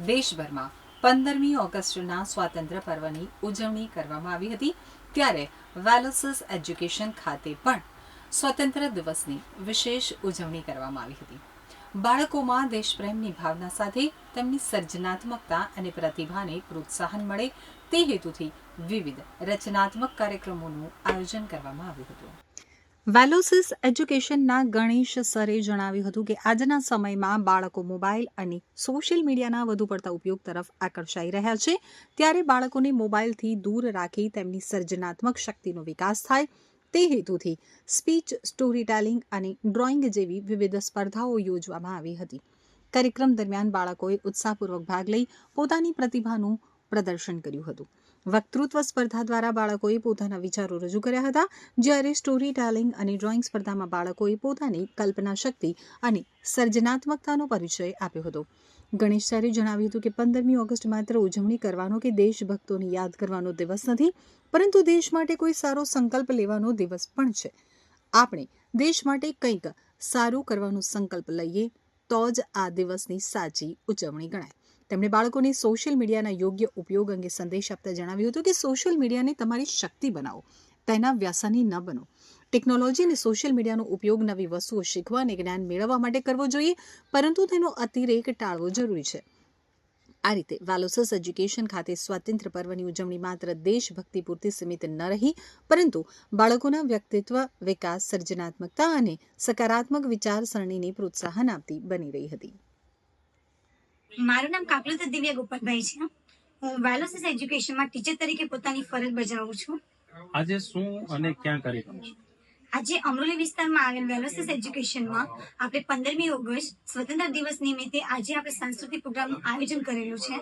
દેશભરમાં 15મી ઓગસ્ટના સ્વાતંત્ર્ય પર્વની ઉજવણી કરવામાં આવી હતી, ત્યારે વેલોસિસ એજ્યુકેશન ખાતે પણ સ્વતંત્ર દિવસની વિશેષ ઉજવણી કરવામાં આવી હતી. બાળકોમાં દેશપ્રેમની ભાવના સાથે તેમની સર્જનાત્મકતા અને પ્રતિભાને પ્રોત્સાહન મળે તે હેતુથી વિવિધ રચનાત્મક કાર્યક્રમોનું આયોજન કરવામાં આવ્યું હતું. વેલોસિસ એજ્યુકેશનના ગણેશ સરે જણાવ્યું હતું કે આજના સમયમાં બાળકો મોબાઈલ અને સોશિયલ મીડિયાના વધુ પડતા ઉપયોગ તરફ આકર્ષાઈ રહ્યા છે, ત્યારે બાળકોને મોબાઈલથી દૂર રાખી તેમની સર્જનાત્મક શક્તિનો વિકાસ થાય તે હેતુથી સ્પીચ, સ્ટોરી ટેલિંગ અને ડ્રોઈંગ જેવી વિવિધ સ્પર્ધાઓ યોજવામાં આવી હતી. કાર્યક્રમ દરમિયાન બાળકોએ ઉત્સાહપૂર્વક ભાગ લઈ પોતાની પ્રતિભાનું પ્રદર્શન કર્યું હતું. વક્તૃત્વ સ્પર્ધા દ્વારા બાળકોએ પોતાના વિચારો રજૂ કર્યા હતા, જ્યારે સ્ટોરી ટેલિંગ અને ડ્રોઈંગ સ્પર્ધામાં બાળકોએ પોતાની કલ્પના શક્તિ અને સર્જનાત્મકતાનો પરિચય આપ્યો હતો. ગણેશ સરે જણાવ્યું હતું કે 15મી ઓગસ્ટ માત્ર ઉજવણી કરવાનો કે દેશભક્તોને યાદ કરવાનો દિવસ નથી, પરંતુ દેશ માટે કોઈ સારો સંકલ્પ લેવાનો દિવસ પણ છે. આપણે દેશ માટે કંઈક સારું કરવાનો સંકલ્પ લઈએ તો જ આ દિવસની સાચી ઉજવણી ગણાય. તેમણે બાળકોને સોશિયલ મીડિયાના યોગ્ય ઉપયોગ અંગે સંદેશ આપતા જણાવ્યું હતું કે સોશિયલ મીડિયાને તમારી શક્તિ બનાવો, તેના વ્યસની ન બનો. ટેકનોલોજી અને સોશિયલ મીડિયાનો ઉપયોગ નવી વસ્તુઓ શીખવા અને જ્ઞાન મેળવવા માટે કરવો જોઈએ, પરંતુ તેનો અતિરેક ટાળવો જરૂરી છે. આ રીતે વેલોસિસ એજ્યુકેશન ખાતે સ્વાતંત્ર્ય પર્વની ઉજવણી માત્ર દેશભક્તિ પૂરતી સીમિત ન રહી, પરંતુ બાળકોના વ્યક્તિત્વ વિકાસ, સર્જનાત્મકતા અને સકારાત્મક વિચારસરણીને પ્રોત્સાહન આપતી બની રહી હતી. મારું નામ કાકલુત દિવ્યા ગોપાલભાઈ છે. હું વેલોસિસ એજ્યુકેશનમાં ટીચર તરીકે પોતાની ફરજ બજાવું છું. આજે શું અને ક્યાં કાર્યક્રમ છે? આજે અમરોલી વિસ્તારમાં આવેલ વેલોસિસ એજ્યુકેશનમાં આપણે 15મી ઓગસ્ટ સ્વતંત્ર દિવસ નિમિત્તે આજે આપણે સાંસ્કૃતિક પ્રોગ્રામનું આયોજન કરેલું છે.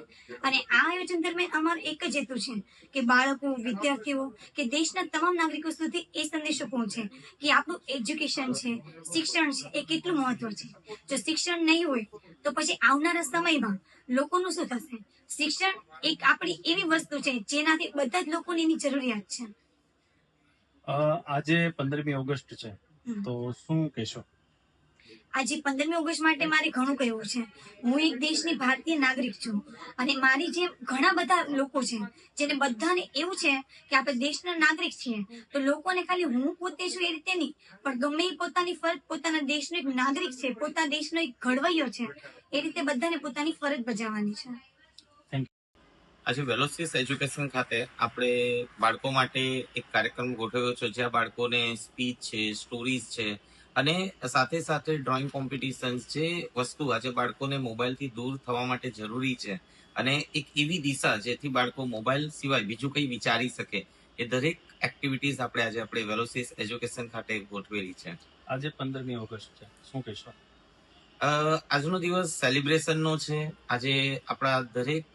અને આ આયોજન દરમિયાન અમારો એક જ હેતુ છે કે બાળકો, વિદ્યાર્થીઓ કે દેશના તમામ નાગરિકો સુધી એ સંદેશો પહોંચે કે આપણું એજ્યુકેશન છે, શિક્ષણ છે, એ કેટલું મહત્વ છે. જો શિક્ષણ નહીં હોય તો પછી આવનારા સમયમાં લોકોનું શું થશે? શિક્ષણ એક આપણી એવી વસ્તુ છે જેનાથી બધા જ લોકોની એની જરૂરિયાત છે. આજે 15મી ઓગસ્ટ છે, તો શું કહેશો? આજે 15મી ઓગસ્ટ માટે મારે ઘણું કહેવું છે. હું એક દેશની ભારતીય નાગરિક છું અને મારી જેમ ઘણા બધા લોકો છે જેને બધાને એવું છે કે આપણે દેશના નાગરિક છીએ, તો લોકોને ખાલી હું પોતે છું એ રીતે નહીં, પણ ગમે એ પોતાની ફરજ, પોતાના દેશનો એક નાગરિક છે, પોતાના દેશનો એક ઘડવૈયો છે, એ રીતે બધાને પોતાની ફરજ બજાવવાની છે. આજે વેલોસિસ એજ્યુકેશન ખાતે આપણે બાળકો માટે એક કાર્યક્રમ ગોઠવ્યો છે, જ્યાં બાળકોને સ્પીચ છે, સ્ટોરીઝ છે અને સાથે સાથે ડ્રોઈંગ કોમ્પિટિશન્સ, જે વસ્તુ આજે બાળકોને મોબાઈલથી દૂર થવા માટે જરૂરી છે અને એક એવી દિશા જેથી બાળકો મોબાઈલ સિવાય બીજું કંઈ વિચારી શકે, એ દરેક એક્ટિવિટીઝ આપણે વેલોસિસ એજ્યુકેશન ખાતે ગોઠવેલી છે. આજે 15મી ઓગસ્ટ છે, શું કહેશો? આજનો દિવસ સેલિબ્રેશનનો છે. આજે આપણા દરેક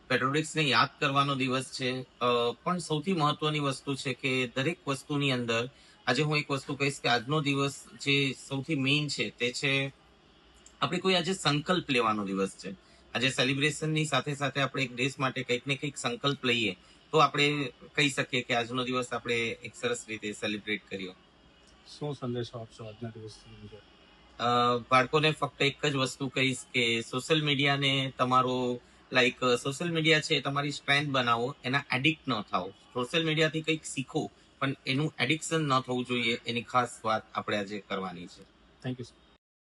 પેટ્રોલિક્સને યાદ કરવાનો દિવસ છે. પણ સૌથી મહત્વની વસ્તુ છે કે દરેક વસ્તુની અંદર આજે હું એક વસ્તુ કહીશ કે આજનો દિવસ જે સૌથી મેઇન છે તે છે આપણે કોઈ આજે સંકલ્પ લેવાનો દિવસ છે. આજે સેલિબ્રેશનની સાથે સાથે આપણે એક દેશ માટે કંઈક ને કંઈક સંકલ્પ લઈએ તો આપણે કહી શકીએ કે આજનો દિવસ આપણે એક સરસ રીતે સેલિબ્રેટ કર્યો. શું સંદેશો આપશો આજના દિવસ? બાળકોને ફક્ત એક જ વસ્તુ કહીશ કે સોશિયલ મીડિયાને તમારો સોશિયલ મીડિયા છે તમારી સ્ટ્રેન્થ બનાવો, એના એડિક્ટ ન થાઓ. સોશિયલ મીડિયાથી કંઈક શીખો, પણ એનું એડિક્શન ન થવું જોઈએ, એની ખાસ વાત આપણે આજે કરવાની છે. Thank you.